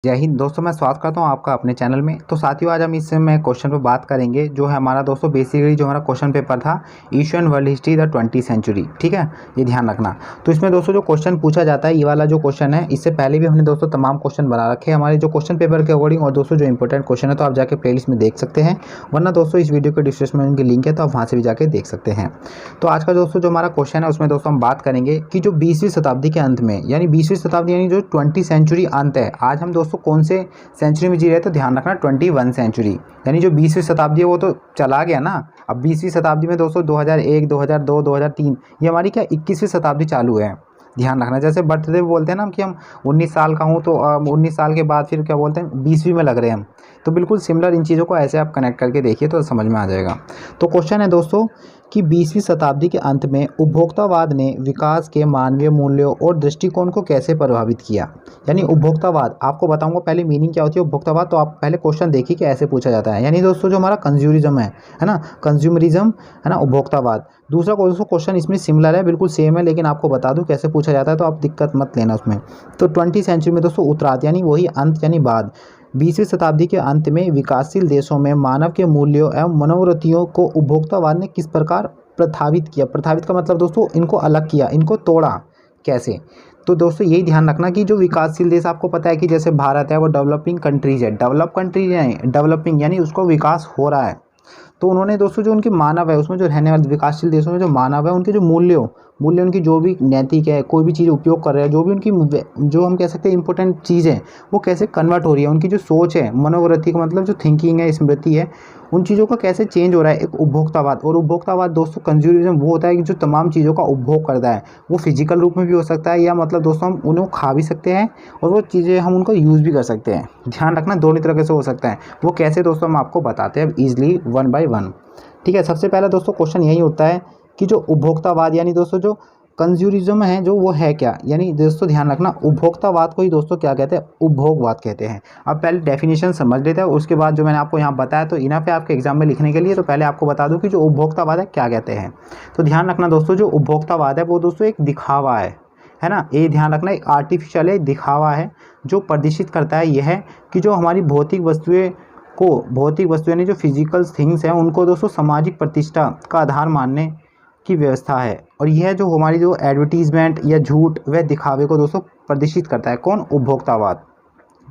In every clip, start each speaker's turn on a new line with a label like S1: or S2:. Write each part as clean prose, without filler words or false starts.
S1: जय हिंद दोस्तों, मैं स्वागत करता हूं आपका अपने चैनल में। तो साथियों, आज हम इस समय क्वेश्चन पे बात करेंगे जो है हमारा दोस्तों बेसिकली जो हमारा क्वेश्चन पेपर था Asian world history the 20th century. ठीक है, ये ध्यान रखना। तो इसमें दोस्तों जो क्वेश्चन पूछा जाता है, ये वाला जो क्वेश्चन है, इससे पहले भी हमने दोस्तों तमाम क्वेश्चन बना रखे हैं हमारे जो क्वेश्चन पेपर के अकॉर्डिंग। और दोस्तों जो इंपॉर्टेंट क्वेश्चन है तो आप जाके प्लेलिस्ट में देख सकते हैं, वरना दोस्तों इस वीडियो के डिस्क्रिप्शन में उनकी लिंक है, तो आप वहाँ से भी जाके देख सकते हैं। तो आज का दोस्तों जो हमारा क्वेश्चन है उसमें दोस्तों हम बात करेंगे कि जो 20वीं शताब्दी के अंत में, यानी 20वीं शताब्दी यानी जो 20th सेंचुरी अंत है, आज हम दोस्तों कौन से सेंचुरी में जी रहे, तो ध्यान रखना 21 सेंचुरी, यानी जो 20वीं शताब्दी है वो तो चला गया ना। अब 20वीं शताब्दी में दोस्तों 2001, 2002, 2003, ये हमारी क्या 21वीं शताब्दी चालू है। ध्यान रखना, जैसे बर्थडे बोलते हैं ना कि हम 19 साल का हूँ, तो 19 साल के बाद फिर क्या बोलते हैं 20वीं में लग रहे हैं हम। तो बिल्कुल सिमिलर इन चीज़ों को ऐसे आप कनेक्ट करके देखिए तो समझ में आ जाएगा। तो क्वेश्चन है दोस्तों कि 20वीं शताब्दी के अंत में उपभोक्तावाद ने विकास के मानवीय मूल्यों और दृष्टिकोण को कैसे प्रभावित किया। यानी उपभोक्तावाद, आपको बताऊंगा पहले मीनिंग क्या होती है उपभोक्तावाद, तो आप पहले क्वेश्चन देखिए कि ऐसे पूछा जाता है। यानी दोस्तों जो हमारा कंज्यूमरिज्म है ना, कंज्यूमरिज्म है ना, उपभोक्तावाद। दूसरा दोस्तों क्वेश्चन इसमें सिमिलर है, बिल्कुल सेम है, लेकिन आपको बता दूं कैसे पूछा जाता है, तो आप दिक्कत मत लेना उसमें। तो 20th सेंचुरी में दोस्तों उत्तरार्ध यानी वही अंत यानी बाद, 20वीं शताब्दी के अंत में विकासशील देशों में मानव के मूल्यों एवं मनोवृत्तियों को उपभोक्तावाद ने किस प्रकार प्रभावित किया। प्रभावित का मतलब दोस्तों इनको अलग किया, इनको तोड़ा कैसे। तो दोस्तों यही ध्यान रखना कि जो विकासशील देश, आपको पता है कि जैसे भारत है वो डेवलपिंग कंट्रीज है, डेवलप कंट्रीज है, डेवलपिंग यानी उसको विकास हो रहा है। तो उन्होंने दोस्तों जो उनके मानव है, उसमें जो रहने वाले विकासशील देशों में जो मानव है, उनके जो मूल्य उनकी जो भी नैतिक है, कोई भी चीज़ उपयोग कर रहे हैं, जो भी उनकी जो हम कह सकते हैं इंपॉर्टेंट चीज़ है, वो कैसे कन्वर्ट हो रही है, उनकी जो सोच है, मनोवृत्ति का मतलब जो थिंकिंग है, स्मृति है, उन चीज़ों का कैसे चेंज हो रहा है। एक उपभोक्तावाद, और उपभोक्तावाद दोस्तों कंज्यूमरिज्म वो होता है कि जो तमाम चीज़ों का उपभोग करता है, वो फिजिकल रूप में भी हो सकता है, या मतलब दोस्तों हम उन्हें खा भी सकते हैं और वो चीज़ें हम उनको यूज़ भी कर सकते हैं। ध्यान रखना दोनों तरीके से हो सकता है। वो कैसे दोस्तों हम आपको बताते हैं ईजिली वन बाय वन। ठीक है, सबसे पहला दोस्तों क्वेश्चन यही उठता है कि जो उपभोक्तावाद यानी दोस्तों जो कंज्यूमरिज्म है जो वो है क्या। यानी दोस्तों ध्यान रखना उपभोक्तावाद को ही दोस्तों क्या कहते हैं, उपभोगवाद कहते हैं। अब पहले डेफिनेशन समझ लेते हैं, उसके बाद जो मैंने आपको यहाँ बताया तो इनफ है आपके एग्जाम में लिखने के लिए। तो पहले आपको बता दूं कि जो उपभोक्तावाद है क्या कहते हैं। तो ध्यान रखना दोस्तों, जो उपभोक्तावाद है वो दोस्तों एक दिखावा है ना, ये ध्यान रखना, एक आर्टिफिशियल है, दिखावा है, जो प्रदर्शित करता है यह है कि जो हमारी भौतिक वस्तु यानी जो फिजिकल थिंग्स हैं उनको दोस्तों सामाजिक प्रतिष्ठा का आधार मानने की व्यवस्था है। और यह जो हमारी जो एडवर्टीजमेंट या झूठ व दिखावे को दोस्तों प्रदर्शित करता है कौन, उपभोक्तावाद।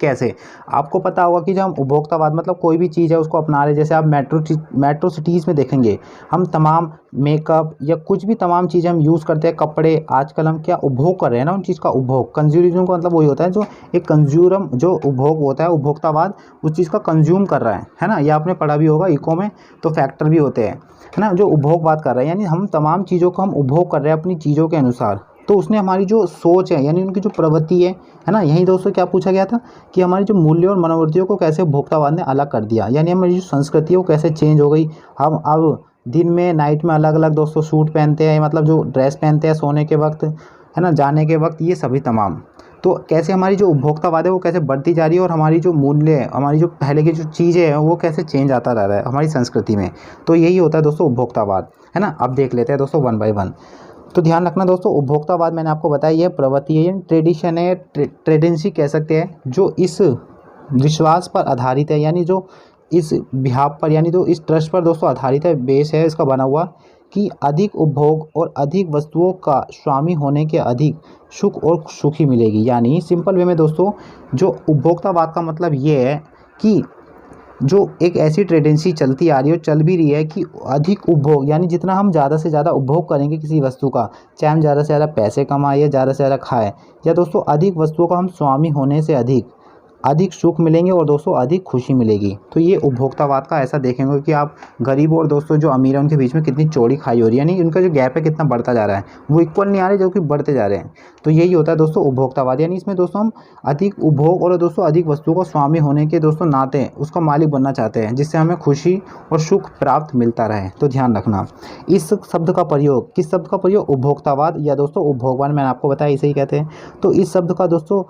S1: कैसे, आपको पता होगा कि जब हम उपभोक्तावाद मतलब कोई भी चीज़ है उसको अपना रहे, जैसे आप मेट्रो सिटीज़ में देखेंगे, हम तमाम मेकअप या कुछ भी तमाम चीज़ें हम यूज़ करते हैं, कपड़े, आजकल हम क्या उपभोग कर रहे हैं ना, उन चीज़ का उपभोग। कंज्यूमरिज्म का मतलब वही होता है जो एक कंज्यूमर जो उपभोग होता है, उपभोक्तावाद उस चीज़ का कंज्यूम कर रहा है ना। ये आपने पढ़ा भी होगा इको में, तो फैक्टर भी होते हैं है ना, जो उपभोगवाद कर रहा है, यानी हम तमाम चीज़ों को हम उपभोग कर रहे हैं अपनी चीज़ों के अनुसार। तो उसने हमारी जो सोच है यानी उनकी जो प्रवृत्ति है ना, यही दोस्तों क्या पूछा गया था कि हमारी जो मूल्य और मनोवृत्तियों को कैसे उपभोक्तावाद ने अलग कर दिया, यानी हमारी जो संस्कृति है वो कैसे चेंज हो गई। हम अब दिन में नाइट में अलग अलग दोस्तों सूट पहनते हैं, मतलब जो ड्रेस पहनते हैं सोने के वक्त है ना, जाने के वक्त, ये सभी तमाम। तो कैसे हमारी जो उपभोक्तावाद है वो कैसे बढ़ती जा रही है, और हमारी जो मूल्य है, हमारी जो पहले की जो चीज़ें हैं वो कैसे चेंज आता रह रहा है हमारी संस्कृति में। तो यही होता है दोस्तों उपभोक्तावाद है ना। अब देख लेते हैं दोस्तों वन बाय वन। तो ध्यान रखना दोस्तों, उपभोक्तावाद मैंने आपको बताया ये प्रवृत्ति है, ट्रेडिशन है, ट्रेडेंसी कह सकते हैं, जो इस विश्वास पर आधारित है, यानी जो इस बिहाव पर यानी जो इस ट्रस्ट पर दोस्तों आधारित है, बेस है इसका बना हुआ, कि अधिक उपभोग और अधिक वस्तुओं का स्वामी होने के अधिक सुख और सुखी मिलेगी। यानी सिंपल वे में दोस्तों जो उपभोक्तावाद का मतलब ये है कि जो एक ऐसी टेंडेंसी चलती आ रही है और चल भी रही है कि अधिक उपभोग, यानी जितना हम ज़्यादा से ज़्यादा उपभोग करेंगे किसी वस्तु का, चाहे हम ज़्यादा से ज़्यादा पैसे कमाएं या ज़्यादा से ज़्यादा खाएं, या दोस्तों अधिक वस्तुओं का हम स्वामी होने से अधिक सुख मिलेंगे और दोस्तों अधिक खुशी मिलेगी। तो ये उपभोक्तावाद का ऐसा देखेंगे कि आप गरीब और दोस्तों जो अमीर है उनके बीच में कितनी चौड़ी खाई हो रही है, यानी उनका जो गैप है कितना बढ़ता जा रहा है, वो इक्वल नहीं आ रहे जो कि बढ़ते जा रहे हैं। तो यही होता है दोस्तों उपभोक्तावाद, यानी इसमें दोस्तों हम अधिक उपभोग और दोस्तों अधिक वस्तुओं का स्वामी होने के दोस्तों नाते उसका मालिक बनना चाहते हैं, जिससे हमें खुशी और सुख प्राप्त मिलता रहे। तो ध्यान रखना इस शब्द का प्रयोग, किस शब्द का प्रयोग, उपभोक्तावाद या दोस्तों उपभोगवाद, मैंने आपको बताया इसे ही कहते हैं। तो इस शब्द का दोस्तों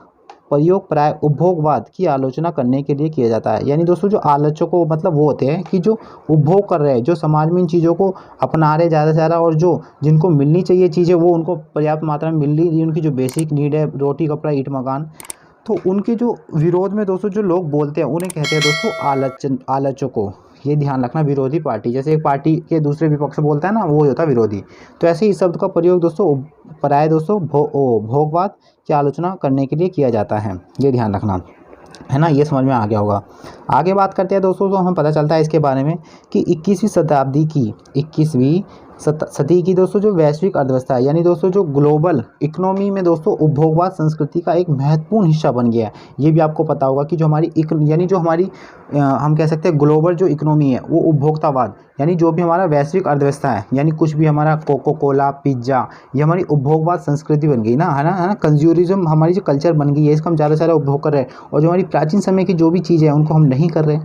S1: प्रयोग प्राय उपभोगवाद की आलोचना करने के लिए किया जाता है। यानी दोस्तों जो आलोचकों मतलब वो होते हैं कि जो उपभोग कर रहे हैं, जो समाज में इन चीज़ों को अपना रहे ज़्यादा से ज़्यादा, और जो जिनको मिलनी चाहिए चीज़ें वो उनको पर्याप्त मात्रा में मिल रही, उनकी जो बेसिक नीड है रोटी कपड़ा ईंट मकान, तो उनके जो विरोध में दोस्तों जो लोग बोलते हैं उन्हें कहते हैं दोस्तों आलोचकों। ये ध्यान रखना, विरोधी पार्टी, जैसे एक पार्टी के दूसरे विपक्ष बोलता है ना, वो होता है विरोधी। तो ऐसे ही शब्द का प्रयोग दोस्तों प्राय दोस्तों भोगवाद की आलोचना करने के लिए किया जाता है। ये ध्यान रखना, है ना, ये समझ में आ गया होगा। आगे बात करते हैं दोस्तों, तो हमें पता चलता है इसके बारे में कि 21वीं शताब्दी की 21वीं सदी की दोस्तों जो वैश्विक अर्थव्यवस्था है, यानी दोस्तों जो ग्लोबल इकोनॉमी में दोस्तों उपभोगवाद संस्कृति का एक महत्वपूर्ण हिस्सा बन गया है। ये भी आपको पता होगा कि जो हमारी यानी जो हमारी हम कह सकते हैं ग्लोबल जो इकोनॉमी है वो उपभोक्तावाद, यानी जो भी हमारा वैश्विक अर्थव्यवस्था है, यानी कुछ भी हमारा कोको कोला, पिज्ज़ा, ये हमारी उपभोगवाद संस्कृति बन गई ना, है ना, कंज्यूमरिज्म हमारी जो कल्चर बन गई है, इसको हम ज़्यादा से ज़्यादा उपभोग कर रहे हैं। और जो हमारी प्राचीन समय की जो भी चीज़ें हैं उनको हम नहीं कर रहे,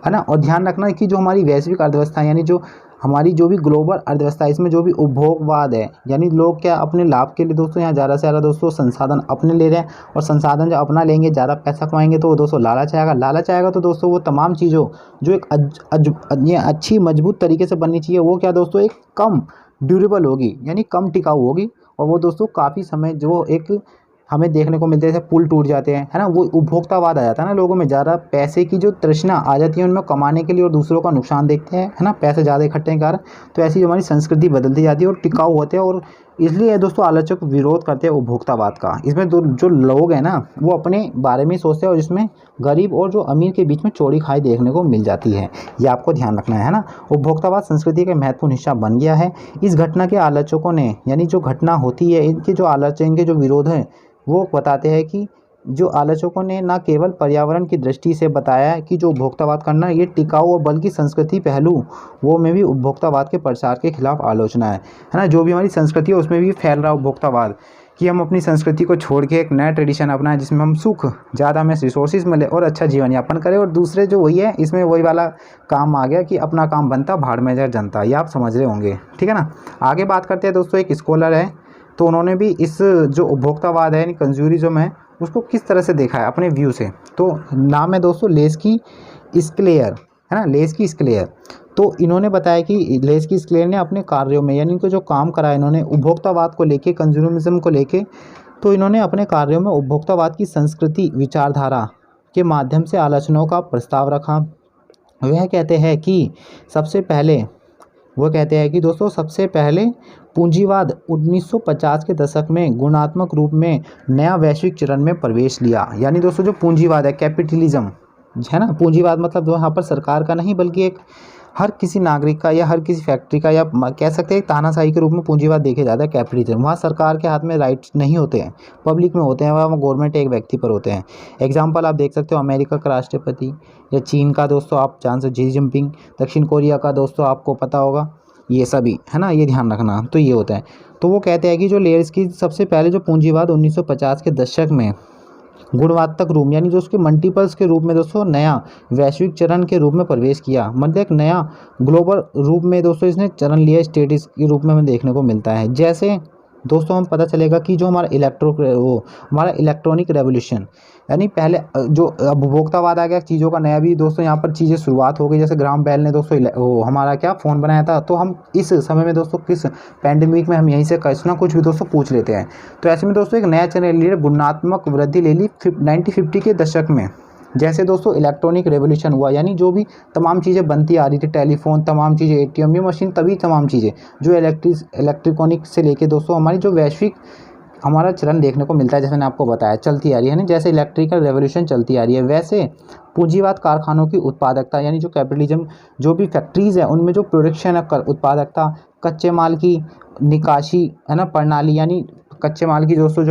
S1: है ना। और ध्यान रखना कि जो हमारी वैश्विक अर्थव्यवस्था यानी जो हमारी जो भी ग्लोबल अर्थव्यवस्था है, इसमें जो भी उपभोगवाद है, यानी लोग क्या अपने लाभ के लिए दोस्तों यहाँ ज़्यादा से ज़्यादा दोस्तों संसाधन अपने ले रहे हैं। और संसाधन जब अपना लेंगे, ज़्यादा पैसा कमाएंगे, तो दोस्तों लालच आएगा तो दोस्तों वो तमाम चीज़ों जो एक ये अच्छी मजबूत तरीके से बननी चाहिए, वो क्या दोस्तों एक कम ड्यूरेबल होगी, यानी कम टिकाऊ होगी। और वो दोस्तों काफ़ी समय जो एक हमें देखने को मिलते हैं, पुल टूट जाते हैं, है ना, वो उपभोक्तावाद आ जाता है ना, लोगों में ज़्यादा पैसे की जो तृष्णा आ जाती है उनमें कमाने के लिए, और दूसरों का नुकसान देखते हैं, है ना, पैसे ज़्यादा इकट्ठे के कारण। तो ऐसी हमारी संस्कृति बदलती जाती है और टिकाऊ होते हैं, और इसलिए दोस्तों आलोचक विरोध करते हैं उपभोक्तावाद का। इसमें जो लोग हैं ना वो अपने बारे में सोचते हैं, और इसमें गरीब और जो अमीर के बीच में चौड़ी खाई देखने को मिल जाती है। ये आपको ध्यान रखना है ना। उपभोक्तावाद संस्कृति का महत्वपूर्ण हिस्सा बन गया है। इस घटना के आलोचकों ने, यानी जो घटना होती है इनके जो आलोचक, इनके जो विरोध हैं, वो बताते हैं कि जो आलोचकों ने न केवल पर्यावरण की दृष्टि से बताया है कि जो उपभोक्तावाद करना ये टिकाऊ, और बल्कि संस्कृति पहलू वो में भी उपभोक्तावाद के प्रसार के खिलाफ आलोचना है ना। जो भी हमारी संस्कृति है उसमें भी फैल रहा उपभोक्तावाद, कि हम अपनी संस्कृति को छोड़ के एक नया ट्रेडिशन अपनाएं जिसमें हम सुख ज़्यादा हमें रिसोर्सेज मिले और अच्छा जीवन यापन करें। और दूसरे जो वही है, इसमें वही वाला काम आ गया कि अपना काम बनता भाड़ में जर जनता। ये आप समझ रहे होंगे, ठीक है ना। आगे बात करते हैं दोस्तों, एक स्कॉलर है, तो उन्होंने भी इस जो उपभोक्तावाद है यानी कंज्यूमरिज्म है उसको किस तरह से देखा है अपने व्यू से। तो नाम है दोस्तों लेस्की स्क्लेयर, है ना, लेस्की स्क्लेयर। तो इन्होंने बताया कि लेस्की स्क्लेयर ने अपने कार्यों में, यानी इनको जो काम करा इन्होंने उपभोक्तावाद को लेके, कंज्यूमरिज्म को लेके, तो इन्होंने अपने कार्यों में उपभोक्तावाद की संस्कृति विचारधारा के माध्यम से आलोचनाओं का प्रस्ताव रखा। वह कहते हैं कि सबसे पहले पूंजीवाद 1950 के दशक में गुणात्मक रूप में नया वैश्विक चरण में प्रवेश लिया। यानी दोस्तों जो पूंजीवाद है, कैपिटलिज्म है ना, पूंजीवाद मतलब जो यहाँ पर सरकार का नहीं बल्कि एक हर किसी नागरिक का या हर किसी फैक्ट्री का, या कह सकते हैं तानाशाही के रूप में पूंजीवाद देखे जाता है कैपिटलिज्म। वहाँ सरकार के हाथ में राइट्स नहीं होते हैं, पब्लिक में होते हैं, वहाँ गवर्नमेंट एक व्यक्ति पर होते हैं। एग्जाम्पल आप देख सकते हो अमेरिका का राष्ट्रपति, या चीन का दोस्तों आप जानते हो शी जिनपिंग, दक्षिण कोरिया का दोस्तों आपको पता होगा, ये सभी, है ना, ये ध्यान रखना। तो ये होता है। तो वो कहते हैं कि जो लेस्की सबसे पहले जो पूंजीवाद 1950 के दशक में गुणात्मक रूप, यानी जो उसके मल्टीपल्स के रूप में दोस्तों नया वैश्विक चरण के रूप में प्रवेश किया, मतलब एक नया ग्लोबल रूप में दोस्तों इसने चरण लिया, स्टेटस के रूप में हमें देखने को मिलता है। जैसे दोस्तों हम पता चलेगा कि जो हमारा हमारा इलेक्ट्रॉनिक रेवोल्यूशन, यानी पहले जो उपभोक्तावाद आ गया, चीज़ों का नया भी दोस्तों यहाँ पर चीज़ें शुरुआत हो गई। जैसे ग्राहम बेल ने दोस्तों हमारा क्या फ़ोन बनाया था, तो हम इस समय में दोस्तों किस पैंडेमिक में हम यहीं से कुछ ना कुछ भी दोस्तों पूछ लेते हैं। तो ऐसे में दोस्तों एक नया चरण ले गुणात्मक वृद्धि ले ली 1950 के दशक में। जैसे दोस्तों इलेक्ट्रॉनिक रेवोल्यूशन हुआ, यानी जो भी तमाम चीज़ें बनती आ रही थी, टेलीफोन, तमाम चीज़ें, ATM मशीन, तभी तमाम चीज़ें जो इलेक्ट्रॉनिक से लेके दोस्तों हमारी जो वैश्विक हमारा चरण देखने को मिलता है, जैसे मैंने आपको बताया चलती आ रही है ना, जैसे इलेक्ट्रिकल रेवोल्यूशन चलती आ रही है, वैसे पूंजीवाद कारखानों की उत्पादकता, यानी जो कैपिटलिज्म, जो भी फैक्ट्रीज़ है उनमें जो प्रोडक्शन है, उत्पादकता, कच्चे माल की निकासी, है ना, प्रणाली, यानी कच्चे माल की दोस्तों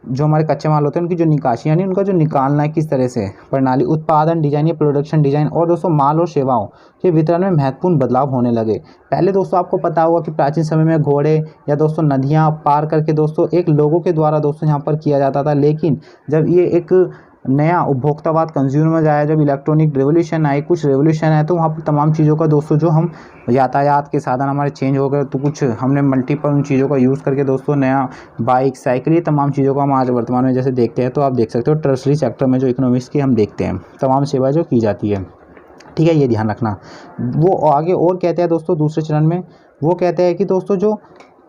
S1: जो हमारे कच्चे माल होते हैं उनकी जो निकासी, यानी उनका जो निकालना है किस तरह से, प्रणाली, उत्पादन डिजाइन या प्रोडक्शन डिजाइन, और दोस्तों माल और सेवाओं के वितरण में महत्वपूर्ण बदलाव होने लगे। पहले दोस्तों आपको पता होगा कि प्राचीन समय में घोड़े या दोस्तों नदियाँ पार करके दोस्तों एक लोगों के द्वारा दोस्तों यहाँ पर किया जाता था। लेकिन जब ये एक नया उपभोक्तावाद कंज्यूमर आया, जब इलेक्ट्रॉनिक रेवोल्यूशन आए, कुछ रेवोल्यूशन आए, तो वहाँ पर तमाम चीज़ों का दोस्तों जो हम यातायात के साधन हमारे चेंज हो गए, तो कुछ हमने मल्टीपल उन चीज़ों का यूज़ करके दोस्तों नया बाइक, साइकिल, ये तमाम चीज़ों का हम आज वर्तमान में जैसे देखते हैं। तो आप देख सकते हो टर्शरी सेक्टर में जो इकोनॉमिक्स की हम देखते हैं तमाम सेवाएं जो की जाती है, ठीक है, ये ध्यान रखना। वो आगे और कहते हैं दोस्तों दूसरे चरण में, वो कहते हैं कि दोस्तों जो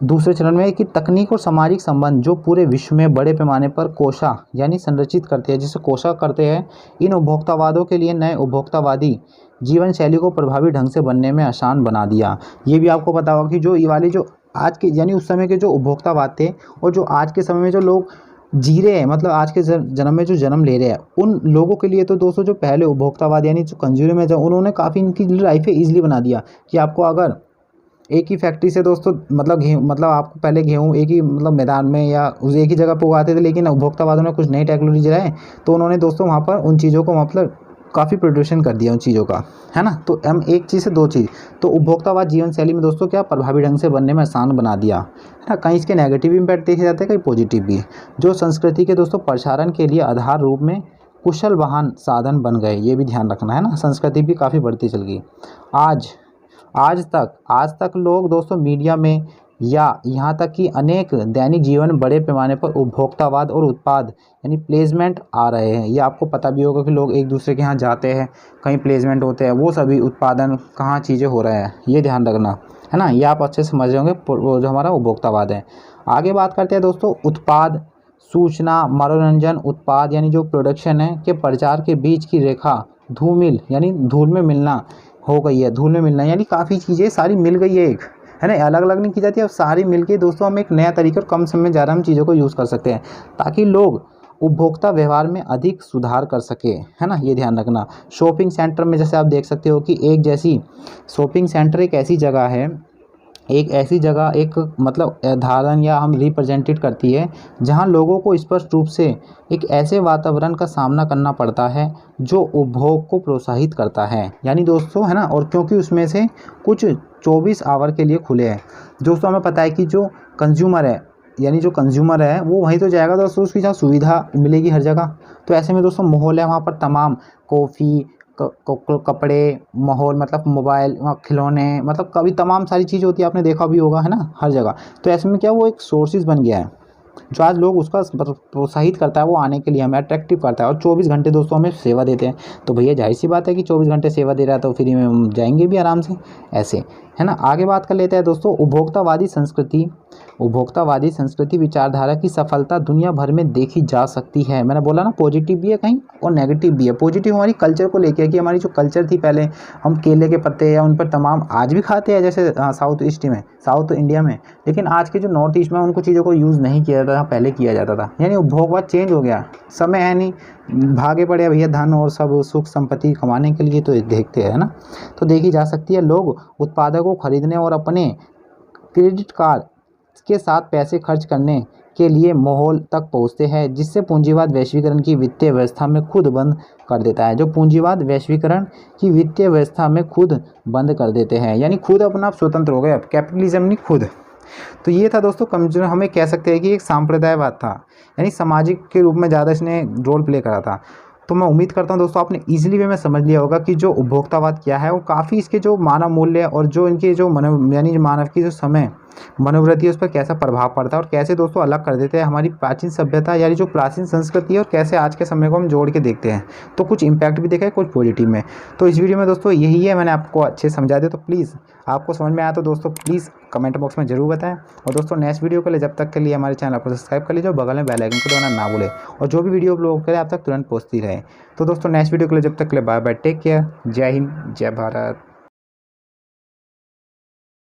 S1: दूसरे चरण में कि तकनीक और सामाजिक संबंध जो पूरे विश्व में बड़े पैमाने पर कोशा यानी संरचित करते हैं, जिसे कोशा करते हैं, इन उपभोक्तावादों के लिए नए उपभोक्तावादी जीवन शैली को प्रभावी ढंग से बनने में आसान बना दिया। ये भी आपको पता होगा कि जो ये वाली जो आज के यानी उस समय के जो उपभोक्तावाद थे और जो आज के समय में जो लोग जी रहे हैं, मतलब आज के जन्म में जो जन्म ले रहे हैं, उन लोगों के लिए तो दोस्तों जो पहले उपभोक्तावाद यानी जो कंज्यूमर उन्होंने काफ़ी इनकी लाइफें ईजिली बना दिया कि आपको अगर एक ही फैक्ट्री से दोस्तों मतलब गेहूँ, मतलब आपको पहले गेहूँ एक ही मतलब मैदान में या उस एक ही जगह पर उगाते थे, लेकिन उपभोक्तावादों ने कुछ नई टेक्नोलॉजी लाए तो उन्होंने दोस्तों वहाँ पर उन चीज़ों को मतलब काफ़ी प्रोड्यूशन कर दिया उन चीज़ों का, है ना। तो हम एक चीज़ से दो चीज़, तो उपभोक्तावाद जीवन शैली में दोस्तों क्या प्रभावी ढंग से बनने में आसान बना दिया, है ना। कहीं इसके नेगेटिव इम्पैक्ट देखे जाते हैं, कहीं पॉजिटिव भी। जो संस्कृति के दोस्तों प्रसारण के लिए आधार रूप में कुशल वाहन साधन बन गए, ये भी ध्यान रखना है ना। संस्कृति भी काफ़ी बढ़ती चल गई। आज तक लोग दोस्तों मीडिया में या यहाँ तक कि अनेक दैनिक जीवन बड़े पैमाने पर उपभोक्तावाद और उत्पाद यानी प्लेसमेंट आ रहे हैं। ये आपको पता भी होगा कि लोग एक दूसरे के यहाँ जाते हैं, कहीं प्लेसमेंट होते हैं, वो सभी उत्पादन कहाँ चीज़ें हो रहे हैं, ये ध्यान रखना, है ना। ये आप अच्छे से समझ रहे होंगे वो जो हमारा उपभोक्तावाद है। आगे बात करते हैं दोस्तों उत्पाद, सूचना, मनोरंजन, उत्पाद यानी जो प्रोडक्शन है के प्रचार के बीच की रेखा धूमिल यानी धूल में मिलना हो गई है। धूल में मिलना यानी काफ़ी चीज़ें सारी मिल गई है, एक है ना, अलग अलग नहीं की जाती, अब सारी मिलके दोस्तों हम एक नया तरीका और कम समय में ज़्यादा हम चीज़ों को यूज़ कर सकते हैं ताकि लोग उपभोक्ता व्यवहार में अधिक सुधार कर सके, है ना। ये ध्यान रखना। शॉपिंग सेंटर में जैसे आप देख सकते हो कि एक जैसी शॉपिंग सेंटर एक ऐसी जगह है, एक ऐसी जगह एक मतलब धारण या हम रिप्रेजेंटेड करती है जहां लोगों को स्पष्ट रूप से एक ऐसे वातावरण का सामना करना पड़ता है जो उपभोग को प्रोत्साहित करता है, यानी दोस्तों, है ना। और क्योंकि उसमें से कुछ 24 आवर के लिए खुले हैं दोस्तों, हमें पता है कि जो कंज्यूमर है यानी जो कंज्यूमर है वो वहीं तो जाएगा दोस्तों, उसकी जहाँ सुविधा मिलेगी हर जगह। तो ऐसे में दोस्तों माहौल है वहाँ पर तमाम कॉफ़ी कपड़े, माहौल मतलब मोबाइल, खिलौने, मतलब कभी तमाम सारी चीज़ होती है, आपने देखा भी होगा, है ना, हर जगह। तो ऐसे में क्या वो एक सोर्सेज बन गया है जो आज लोग उसका प्रोत्साहित करता है, वो आने के लिए हमें अट्रैक्टिव करता है। और 24 घंटे दोस्तों हमें सेवा देते हैं, तो भैया जाहिर सी बात है कि 24 घंटे सेवा दे रहा है तो फ्री में हम जाएंगे भी आराम से, ऐसे, है ना। आगे बात कर लेते हैं दोस्तों उपभोक्तावादी संस्कृति विचारधारा की सफलता दुनिया भर में देखी जा सकती है। मैंने बोला ना पॉजिटिव भी है कहीं और नेगेटिव भी है। पॉजिटिव हमारी कल्चर को लेके है कि हमारी जो कल्चर थी पहले, हम केले के पत्ते या उन पर तमाम आज भी खाते हैं जैसे साउथ इंडिया में, लेकिन आज के जो नॉर्थ ईस्ट में उनको चीज़ों को यूज़ नहीं किया जाता था, पहले किया जाता था। यानी उपभोगवाद चेंज हो गया, समय है नहीं, भागे पड़े भैया धन और सब सुख संपत्ति कमाने के लिए, तो देखते हैं ना। तो देखी जा सकती है लोग उत्पादों को खरीदने और अपने क्रेडिट कार्ड के साथ पैसे खर्च करने के लिए माहौल तक पहुंचते हैं, जिससे पूंजीवाद वैश्वीकरण की वित्तीय व्यवस्था में खुद बंद कर देता है। जो पूंजीवाद वैश्वीकरण की वित्तीय व्यवस्था में खुद बंद कर देते हैं, यानी खुद अपना स्वतंत्र हो गए, अब कैपिटलिज्म नहीं खुद। तो ये था दोस्तों कमजोर, हमें कह सकते हैं कि एक सांप्रदायवाद था, यानी सामाजिक के रूप में ज़्यादा इसने रोल प्ले करा था। तो मैं उम्मीद करता हूं दोस्तों आपने इजीली वे में समझ लिया होगा कि जो उपभोक्तावाद क्या है, वो काफ़ी इसके जो मानव मूल्य और जो इनके जो यानी जो मानव की जो समय मनोवृत्ति है उस पर कैसा प्रभाव पड़ता है और कैसे दोस्तों अलग कर देते हैं हमारी प्राचीन सभ्यता यानी जो प्राचीन संस्कृति है, और कैसे आज के समय को हम जोड़ के देखते हैं। तो कुछ इम्पैक्ट भी देखा है, कुछ पॉजिटिव में। तो इस वीडियो में दोस्तों यही है, मैंने आपको अच्छे समझा दिया। तो प्लीज़ आपको समझ में आया तो दोस्तों प्लीज़ कमेंट बॉक्स में जरूर बताएं। और दोस्तों नेक्स्ट वीडियो के लिए जब तक के लिए हमारे चैनल को सब्सक्राइब कर लीजिए, बगल में बेल आइकन को दबाना ना भूलें, और जो भी वीडियो अपलोड करें आप तक तुरंत पहुँचती रहे। तो दोस्तों नेक्स्ट वीडियो के लिए जब तक के लिए बाय बाय, टेक केयर, जय हिंद, जय भारत।